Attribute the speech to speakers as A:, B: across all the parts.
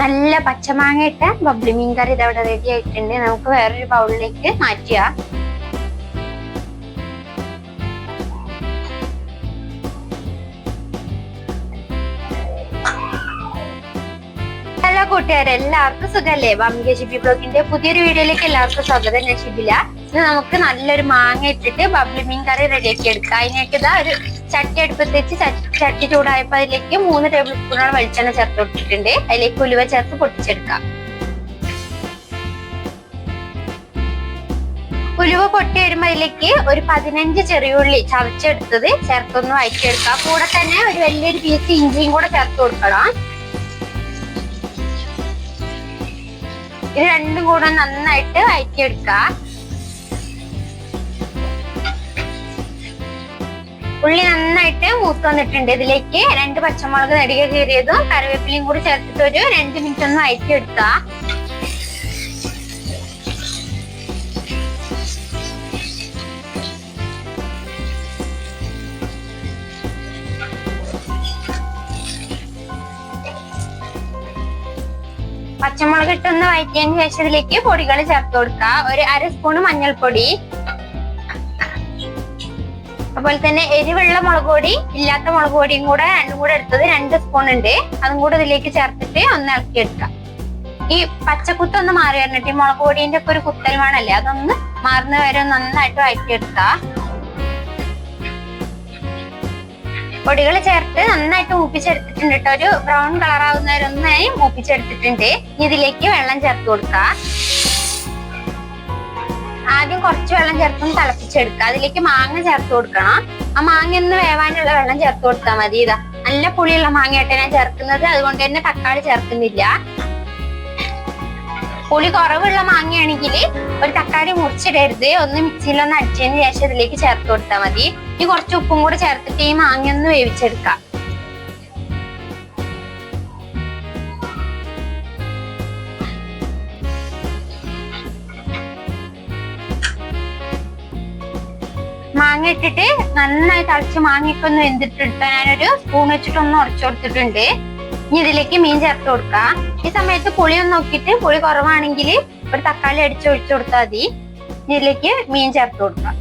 A: നല്ല പച്ചമാങ്ങ ഇട്ട ബബ്ലി മീൻ കറി ഇതവിടെ റെഡി ആയിട്ടുണ്ട്. നമുക്ക് വേറൊരു ബൗളിലേക്ക് മാറ്റുക. ഹലോ കൂട്ടുകാരെ, എല്ലാവർക്കും സുഖല്ലേ? ബംബിക ഷിബി ബ്ലോഗിന്റെ പുതിയൊരു വീഡിയോയിലേക്ക് എല്ലാവർക്കും സ്വാഗതം. ഞാൻ ഷിബില. ഇന്ന് നമുക്ക് നല്ലൊരു മാങ്ങ ഇട്ടിട്ട് ബബ്ലി മീൻ കറി റെഡിയാക്കി എടുക്കാം. അതിനേക്ക് ഇതാ ഒരു ചട്ടി അടുപ്പത്ത് വെച്ച് ചട്ടി ചൂടായപ്പോ അതിലേക്ക് 3 ടേബിൾ സ്പൂണോളം വെളിച്ചെണ്ണ ചേർത്ത് കൊടുത്തിട്ടുണ്ട്. അതിലേക്ക് ഉലുവ ചേർത്ത് പൊട്ടിച്ചെടുക്കാം. ഉലുവ പൊട്ടി വരുമ്പോ അതിലേക്ക് ഒരു 15 ചെറിയുള്ളി ചതച്ചെടുത്തത് ചേർത്തൊന്ന് വഴറ്റിയെടുക്കാം. കൂടെ തന്നെ ഒരു വലിയൊരു പീസ് ഇഞ്ചിയും കൂടെ ചേർത്ത് കൊടുക്കണം. ഇത് രണ്ടും കൂടെ നന്നായിട്ട് വഴറ്റിയെടുക്കാം. ഉള്ളി നന്നായിട്ട് മൂത്ത് വന്നിട്ടുണ്ട്. ഇതിലേക്ക് 2 പച്ചമുളക് നെടുക കീറിയതും കറിവേപ്പിലയും കൂടി ചേർത്തിട്ട് ഒരു 2 മിനിറ്റ് ഒന്ന് വഴറ്റിയെടുക്കാം. പച്ചമുളക് ഇട്ടൊന്ന് വഴറ്റിയതിന് ശേഷം ഇതിലേക്ക് പൊടികൾ ചേർത്ത് കൊടുക്കുക. ഒരു 1/2 സ്പൂൺ മഞ്ഞൾപ്പൊടി, അതുപോലെ തന്നെ എരിവുള്ള മുളക് പൊടി, ഇല്ലാത്ത മുളക് പൊടിയും കൂടെ രണ്ടും കൂടെ എടുത്തത് 2 സ്പൂൺ ഉണ്ട്. അതും കൂടെ ഇതിലേക്ക് ചേർത്തിട്ട് ഒന്ന് ഇളക്കിയെടുക്കാം. ഈ പച്ചക്കുത്ത് ഒന്ന് മാറി വരണിട്ട് ഈ മുളക് പൊടിന്റെ ഒക്കെ ഒരു കുത്തൽ വേണല്ലേ, അതൊന്ന് മാറുന്ന വരെ നന്നായിട്ട് വഴറ്റിയെടുക്കാം. പൊടികൾ ചേർത്ത് നന്നായിട്ട് മൂപ്പിച്ചെടുത്തിട്ടുണ്ട് കേട്ടോ. ഒരു ബ്രൗൺ കളർ ആവുന്നവരെ ഒന്നായി മൂപ്പിച്ചെടുത്തിട്ടുണ്ട്. ഇനി ഇതിലേക്ക് വെള്ളം ചേർത്ത് കൊടുക്കാം. ആദ്യം കുറച്ച് വെള്ളം ചേർത്തൊന്ന് തിളപ്പിച്ചെടുക്കുക. അതിലേക്ക് മാങ്ങ ചേർത്ത് കൊടുക്കണം. ആ മാങ്ങ ഒന്ന് വേവാനുള്ള വെള്ളം ചേർത്ത് കൊടുത്താൽ മതി. ഇതാ നല്ല പുളിയുള്ള മാങ്ങയായിട്ട് ഞാൻ ചേർക്കുന്നത്, അതുകൊണ്ട് തന്നെ തക്കാളി ചേർക്കുന്നില്ല. പുളി കുറവുള്ള മാങ്ങയാണെങ്കിൽ ഒരു തക്കാളി മുറിച്ചിടരുത്. ഒന്ന് മിക്സിയിലൊന്ന് അടിച്ചതിന് ശേഷം ഇതിലേക്ക് ചേർത്ത് കൊടുത്താൽ മതി. ഇനി കുറച്ച് ഉപ്പും കൂടെ ചേർത്തിട്ട് ഈ മാങ്ങ ഒന്ന് വേവിച്ചെടുക്കാം. മാങ്ങ ഇട്ടിട്ട് നന്നായി തളിച്ച് മാങ്ങയൊക്കെ ഒന്ന് വെന്തിട്ടെടുത്താൽ ഞാനൊരു സ്പൂൺ വെച്ചിട്ടൊന്ന് ഉടച്ചു കൊടുത്തിട്ടുണ്ട്. ഇനി ഇതിലേക്ക് മീൻ ചേർത്ത് കൊടുക്കാം. ഈ സമയത്ത് പുളി ഒന്ന് നോക്കിയിട്ട് പുളി കുറവാണെങ്കിൽ ഒരു തക്കാളി അടിച്ച് ഒഴിച്ചു കൊടുത്താൽ മതി. ഇതിലേക്ക് മീൻ ചേർത്ത് കൊടുക്കാം.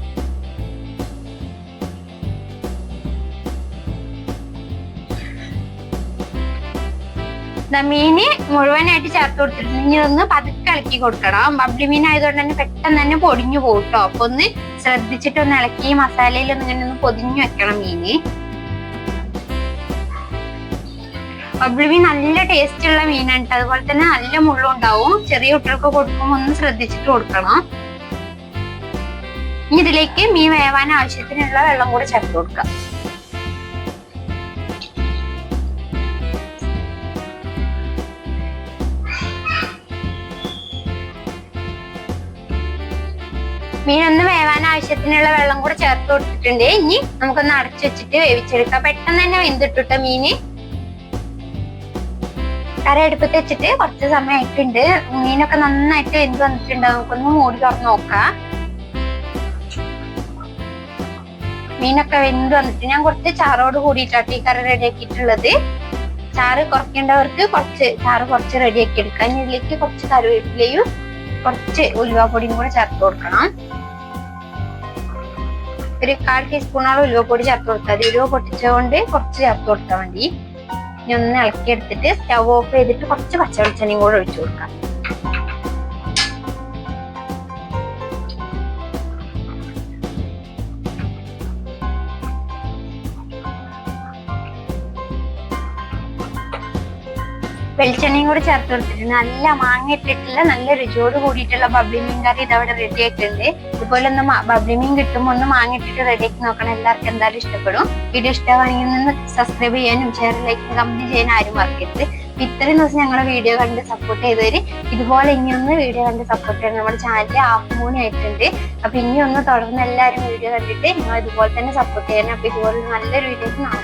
A: മീന് മുഴുവനായിട്ട് ചേർത്ത് കൊടുത്തിട്ടുണ്ട്. ഇനി ഒന്ന് പതുക്കെ ഇളക്കി കൊടുക്കണം. ബബ്ലി മീൻ ആയതുകൊണ്ട് തന്നെ പെട്ടെന്ന് തന്നെ പൊടിഞ്ഞു പോകട്ടോ. അപ്പൊ ഒന്ന് ശ്രദ്ധിച്ചിട്ടൊന്ന് ഇളക്കി മസാലയിലൊന്നും ഇങ്ങനെ ഒന്ന് പൊതിഞ്ഞു വെക്കണം മീന്. ബബ്ലി മീൻ നല്ല ടേസ്റ്റ് ഉള്ള മീനാണ്. അതുപോലെ തന്നെ നല്ല മുള്ളുണ്ടാവും. ചെറിയ കുട്ടികൾക്ക് കൊടുക്കുമ്പോൾ ഒന്ന് ശ്രദ്ധിച്ചിട്ട് കൊടുക്കണം. ഇനി ഇതിലേക്ക് മീൻ വേവാൻ ആവശ്യത്തിനുള്ള വെള്ളം കൂടെ ചേർത്ത് കൊടുക്കാം. മീനൊന്ന് വേവാൻ ആവശ്യത്തിനുള്ള വെള്ളം കൂടെ ചേർത്ത് കൊടുത്തിട്ടുണ്ട്. ഇനി നമുക്കൊന്ന് അടച്ചു വെച്ചിട്ട് വേവിച്ചെടുക്കാം. പെട്ടെന്ന് തന്നെ വെന്തിട്ടിട്ട മീന്. കറി അടുപ്പത്ത് വെച്ചിട്ട് കുറച്ച് സമയം ആയിട്ടുണ്ട്. മീനൊക്കെ നന്നായിട്ട് വെന്ത് വന്നിട്ടുണ്ട്. നമുക്കൊന്ന് മൂടി തുറന്ന് നോക്കാം. മീനൊക്കെ വെന്ത് വന്നിട്ട് ഞാൻ കുറച്ച് ചാറോട് കൂടിയിട്ടാണ് ഈ കറി റെഡിയാക്കിയിട്ടുള്ളത്. ചാറ് കുറയ്ക്കേണ്ടവർക്ക് ചാറ് കുറച്ച് റെഡിയാക്കി എടുക്കാം. ഇനി ഇതിലേക്ക് കുറച്ച് കറിവേപ്പിലയും കുറച്ച് ഉലുവാപ്പൊടിയും കൂടെ ചേർത്ത് കൊടുക്കണം. ഒരു 1/4 ടീസ്പൂണോളം ഉലുവപ്പൊടി ചേർത്ത് കൊടുത്താൽ മതി. ഉലുവ പൊട്ടിച്ചുകൊണ്ട് കുറച്ച് ചേർത്ത് കൊടുത്താൽ മതി. ഇനി ഒന്ന് ഇളക്കിയെടുത്തിട്ട് സ്റ്റവ് ഓഫ് ചെയ്തിട്ട് കുറച്ച് പച്ചവെളിച്ചെണ്ണയും കൂടെ ഒഴിച്ചു കൊടുക്കാം. വെളിച്ചെണ്ണയും കൂടി ചേർത്ത് കൊടുത്തിട്ടുണ്ട്. നല്ല മാങ്ങ ഇട്ടിട്ടുള്ള നല്ല രുചിയോട് കൂടിയിട്ടുള്ള ബബ്ലി മീൻ കറി ഇതവിടെ റെഡി ആയിട്ടുണ്ട്. ഇതുപോലെ ഒന്ന് ബബ്ലി മീൻ കിട്ടുമ്പോൾ ഒന്ന് മാങ്ങ ഇട്ടിട്ട് റെഡിയാക്കി നോക്കണം. എല്ലാവർക്കും എന്തായാലും ഇഷ്ടപ്പെടും. വീഡിയോ ഇഷ്ടമാണെങ്കിൽ ഒന്ന് സബ്സ്ക്രൈബ് ചെയ്യാനും ഷെയർ ലൈക്കും കമന്റ് ചെയ്യാനും ആരും മറക്കരുത്. ഇത്രയും ദിവസം ഞങ്ങളെ വീഡിയോ കണ്ട് സപ്പോർട്ട് ചെയ്തവര് ഇതുപോലെ ഇനിയൊന്ന് വീഡിയോ കണ്ട് സപ്പോർട്ട് ചെയ്യണം. നമ്മുടെ ചാനലിൽ 1/2 മൂന്ന് ആയിട്ടുണ്ട്. അപ്പൊ ഇനിയൊന്ന് തുടർന്ന് എല്ലാവരും വീഡിയോ കണ്ടിട്ട് നിങ്ങൾ ഇതുപോലെ തന്നെ സപ്പോർട്ട് ചെയ്യണം. അപ്പൊ ഇതുപോലെ നല്ലൊരു വീഡിയോക്ക് നാളെ